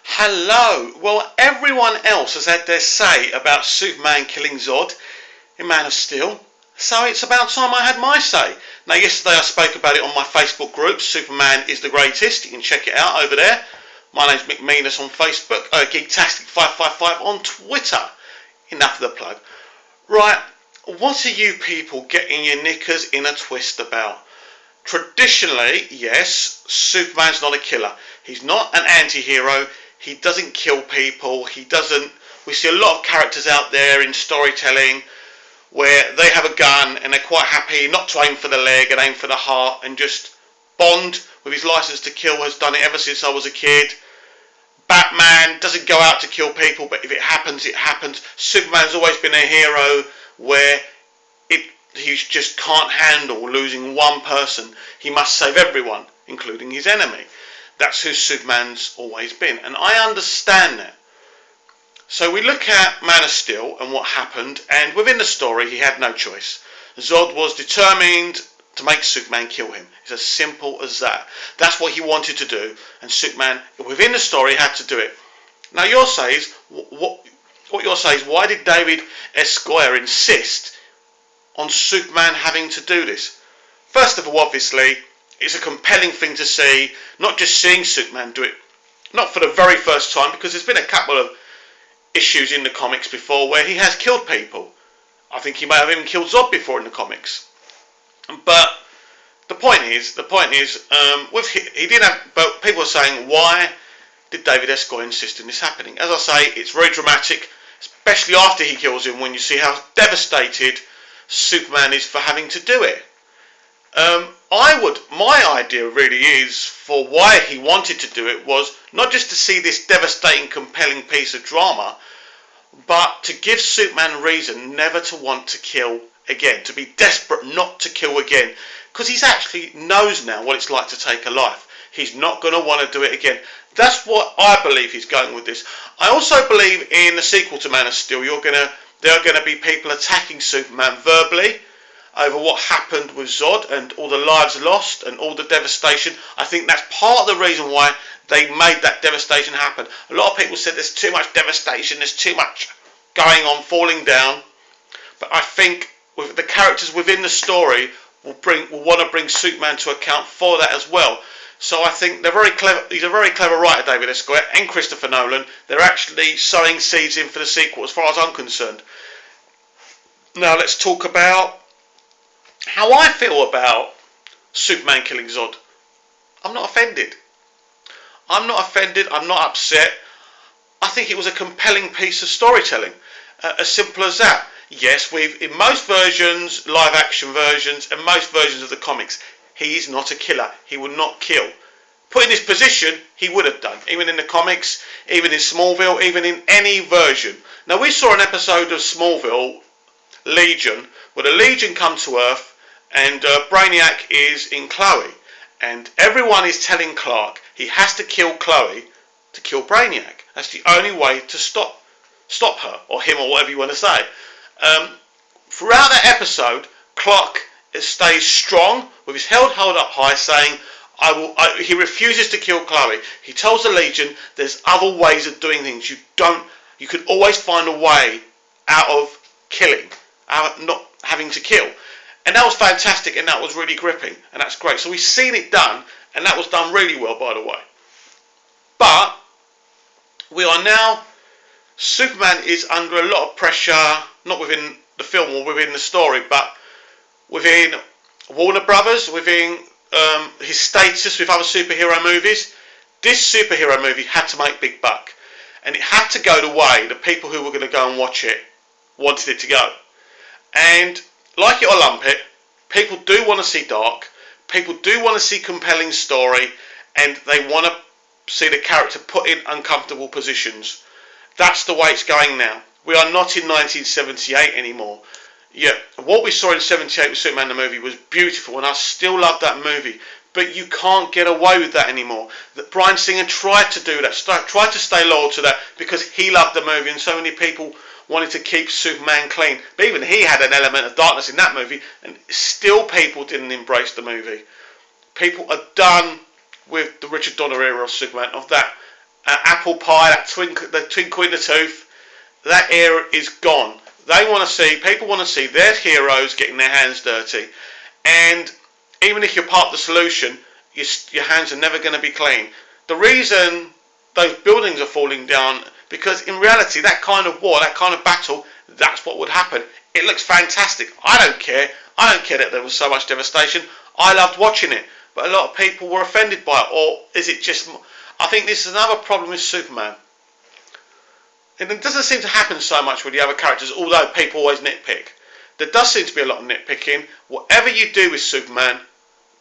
Hello! Well, everyone else has had their say about Superman killing Zod in Man of Steel, so it's about time I had my say. Now, yesterday I spoke about it on my Facebook group, Superman is the Greatest. You can check it out over there. My name's Mick Meanus on Facebook, Geektastic555 on Twitter. Enough of the plug. Right, what are you people getting your knickers in a twist about? Traditionally, yes, Superman's not a killer. He's not an anti-hero. He doesn't kill people. We see a lot of characters out there in storytelling where they have a gun and they're quite happy not to aim for the leg and aim for the heart, and just Bond, with his license to kill, has done it ever since I was a kid. Batman doesn't go out to kill people, but if it happens, it happens. Superman's always been a hero where he just can't handle losing one person. He must save everyone, including his enemy. That's who Superman's always been, and I understand that. So we look at Man of Steel and what happened, and within the story he had no choice. Zod was determined to make Superman kill him. It's as simple as that. That's what he wanted to do, and Superman, within the story, had to do it. Now your says, what you're saying is, why did David S. Goyer insist on Superman having to do this? First of all, obviously, it's a compelling thing to see, not just seeing Superman do it, not for the very first time, because there's been a couple of issues in the comics before where he has killed people. I think he may have even killed Zod before in the comics. But the point is, he didn't have. But people are saying, why did David S. Goyer insist on this happening? As I say, it's very dramatic, especially after he kills him, when you see how devastated Superman is for having to do it. My idea really is, for why he wanted to do it, was not just to see this devastating, compelling piece of drama, but to give Superman a reason never to want to kill again, to be desperate not to kill again, because he actually knows now what it's like to take a life. He's not going to want to do it again. That's what I believe he's going with this. I also believe in the sequel to Man of Steel, there are going to be people attacking Superman verbally over what happened with Zod and all the lives lost and all the devastation. I think that's part of the reason why they made that devastation happen. A lot of people said there's too much devastation, there's too much going on, falling down. But I think with the characters within the story will want to bring Superman to account for that as well. So I think they're very clever. He's a very clever writer, David S. Goyer, and Christopher Nolan. They're actually sowing seeds in for the sequel, as far as I'm concerned. Now let's talk about how I feel about Superman killing Zod. I'm not offended. I'm not upset. I think it was a compelling piece of storytelling. As simple as that. Yes, in most versions, live action versions, and most versions of the comics, he is not a killer. He would not kill. Put in this position, he would have done. Even in the comics, even in Smallville, even in any version. Now, we saw an episode of Smallville, Legion, where the Legion come to Earth, and Brainiac is in Chloe. And everyone is telling Clark he has to kill Chloe to kill Brainiac. That's the only way to stop her, or him, or whatever you want to say. Throughout that episode, Clark stays strong with his head held up high, saying, he refuses to kill Chloe. He tells the Legion there's other ways of doing things. You could always find a way out of killing, out of not having to kill. And that was fantastic, and that was really gripping, and that's great. So we've seen it done, and that was done really well, by the way. But we are now, Superman is under a lot of pressure, not within the film or within the story, but within Warner Brothers, within his status with other superhero movies. This superhero movie had to make big buck, and it had to go the way the people who were going to go and watch it wanted it to go. And like it or lump it, people do want to see dark, people do want to see compelling story, and they want to see the character put in uncomfortable positions. That's the way it's going now. We are not in 1978 anymore. Yeah, what we saw in 78 with Superman the movie was beautiful, and I still love that movie. But you can't get away with that anymore. Bryan Singer tried to do that, tried to stay loyal to that, because he loved the movie, and so many people wanted to keep Superman clean. But even he had an element of darkness in that movie, and still people didn't embrace the movie. People are done with the Richard Donner era of Superman, of that apple pie, the twinkle in the tooth, that era is gone. People want to see their heroes getting their hands dirty, and even if you're part of the solution, your hands are never going to be clean. The reason those buildings are falling down, because in reality, that kind of war, that kind of battle, that's what would happen. It looks fantastic. I don't care. I don't care that there was so much devastation. I loved watching it, but a lot of people were offended by it. Or is it just? I think this is another problem with Superman. And it doesn't seem to happen so much with the other characters, although people always nitpick. There does seem to be a lot of nitpicking. Whatever you do with Superman,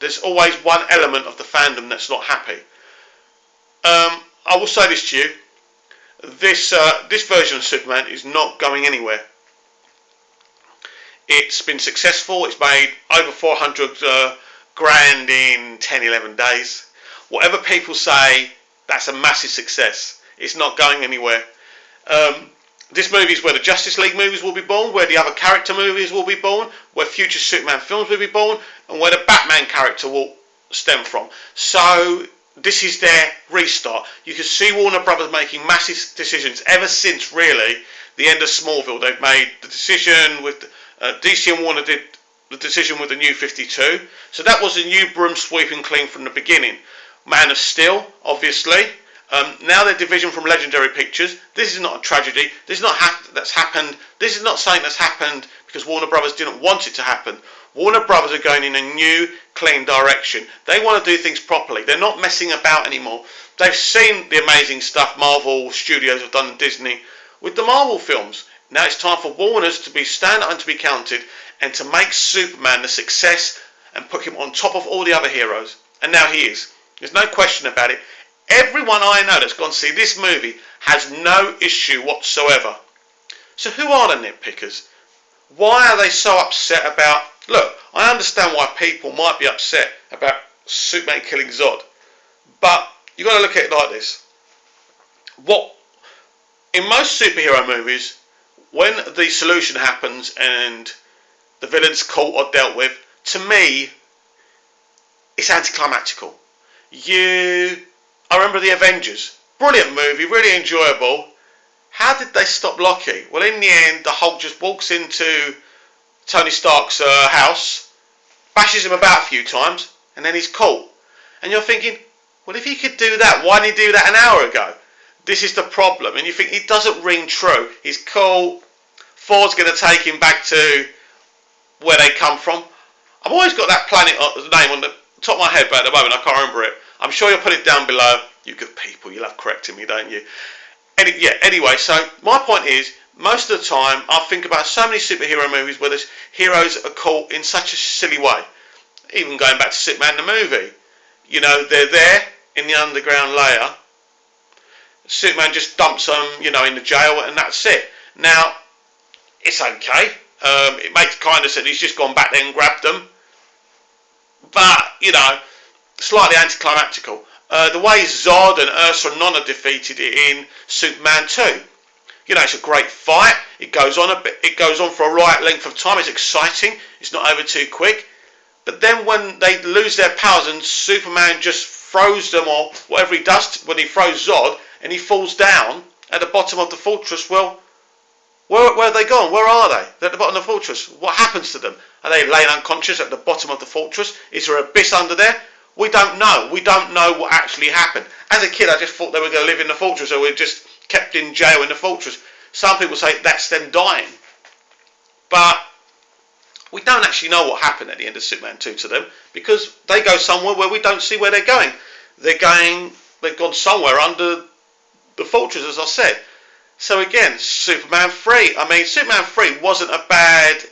there's always one element of the fandom that's not happy. I will say this to you. This version of Superman is not going anywhere. It's been successful. It's made over 400 grand in 10-11 days. Whatever people say, that's a massive success. It's not going anywhere. This movie is where the Justice League movies will be born, where the other character movies will be born, where future Superman films will be born, and where the Batman character will stem from. So this is their restart. You can see Warner Brothers making massive decisions ever since, really, the end of Smallville. They've made the decision with DC, and Warner did the decision with the New 52. So that was a new broom sweeping clean from the beginning. Man of Steel, obviously. Now their division from Legendary Pictures. This is not a tragedy. This is not that's happened. This is not something that's happened because Warner Brothers didn't want it to happen. Warner Brothers are going in a new, clean direction. They want to do things properly. They're not messing about anymore. They've seen the amazing stuff Marvel Studios have done in Disney with the Marvel films. Now it's time for Warner's to stand up and to be counted and to make Superman the success and put him on top of all the other heroes. And now he is. There's no question about it. Everyone I know that's gone to see this movie has no issue whatsoever. So who are the nitpickers? Why are they so upset about... Look, I understand why people might be upset about Superman killing Zod. But you've got to look at it like this. In most superhero movies, when the solution happens and the villain's caught or dealt with, to me, it's anticlimactical. I remember the Avengers. Brilliant movie, really enjoyable. How did they stop Loki? Well, in the end, the Hulk just walks into Tony Stark's house, bashes him about a few times, and then he's caught. And you're thinking, well, if he could do that, why didn't he do that an hour ago? This is the problem. And you think, it doesn't ring true. He's caught. Thor's going to take him back to where they come from. I've always got that planet name on the top of my head, but at the moment I can't remember it. I'm sure you'll put it down below. You good people, you love correcting me, don't you? Anyway, so my point is, most of the time I think about so many superhero movies where the heroes are caught in such a silly way. Even going back to Superman the movie. You know, they're there in the underground layer. Superman just dumps them, in the jail, and that's it. Now, it's okay. It makes kind of sense. He's just gone back there and grabbed them. But, slightly anticlimactical. The way Zod and Ursa and Non are defeated in Superman 2. It's a great fight. It goes on for a right length of time. It's exciting. It's not over too quick. But then when they lose their powers and Superman just throws them, or whatever he does when he throws Zod, and he falls down at the bottom of the fortress, well, where have they gone? Where are they? They're at the bottom of the fortress. What happens to them? Are they laying unconscious at the bottom of the fortress? Is there an abyss under there? We don't know. We don't know what actually happened. As a kid, I just thought they were going to live in the fortress, or we were just kept in jail in the fortress. Some people say that's them dying. But we don't actually know what happened at the end of Superman 2 to them, because they go somewhere where we don't see where they're going. They've gone somewhere under the fortress, as I said. So again, Superman 3. Superman 3 wasn't a bad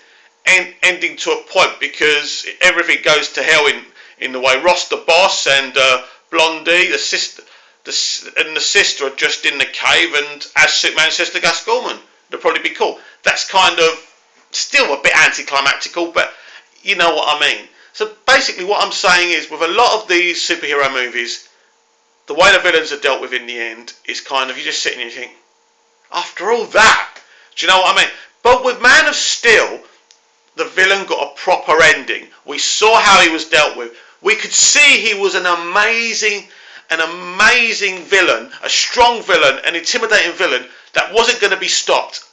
ending to a point, because everything goes to hell in the way. Ross the boss and Blondie, the sister, and the sister are just in the cave, and as Superman says to Gus Gorman, they'll probably be cool. That's kind of still a bit anticlimactical, but you know what I mean. So basically what I'm saying is, with a lot of these superhero movies, the way the villains are dealt with in the end is kind of, you just sit and you think, after all that, do you know what I mean? But with Man of Steel, the villain got a proper ending. We saw how he was dealt with. We could see he was an amazing an amazing villain, a strong villain, an intimidating villain that wasn't going to be stopped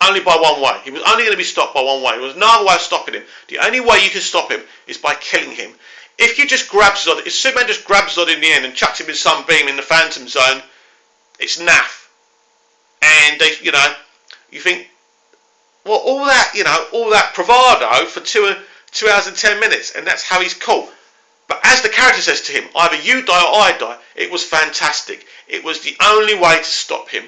only by one way. He was only going to be stopped by one way. There was no other way of stopping him. The only way you can stop him is by killing him. If you just grab Zod, if Superman just grabs Zod in the end and chucks him in some beam in the Phantom Zone, it's naff. And they, you think, well, all that bravado for 2 hours and 10 minutes, and that's how he's caught. But as the character says to him, either you die or I die, it was fantastic. It was the only way to stop him.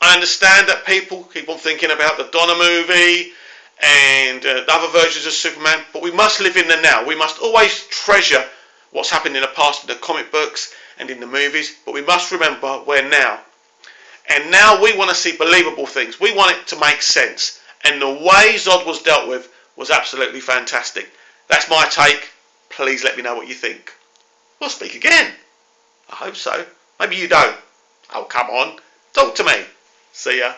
I understand that people keep on thinking about the Donner movie and the other versions of Superman, but we must live in the now. We must always treasure what's happened in the past in the comic books and in the movies, but we must remember we're now. And now we want to see believable things. We want it to make sense. And the way Zod was dealt with was absolutely fantastic. That's my take. Please let me know what you think. We'll speak again. I hope so. Maybe you don't. Oh, come on. Talk to me. See ya.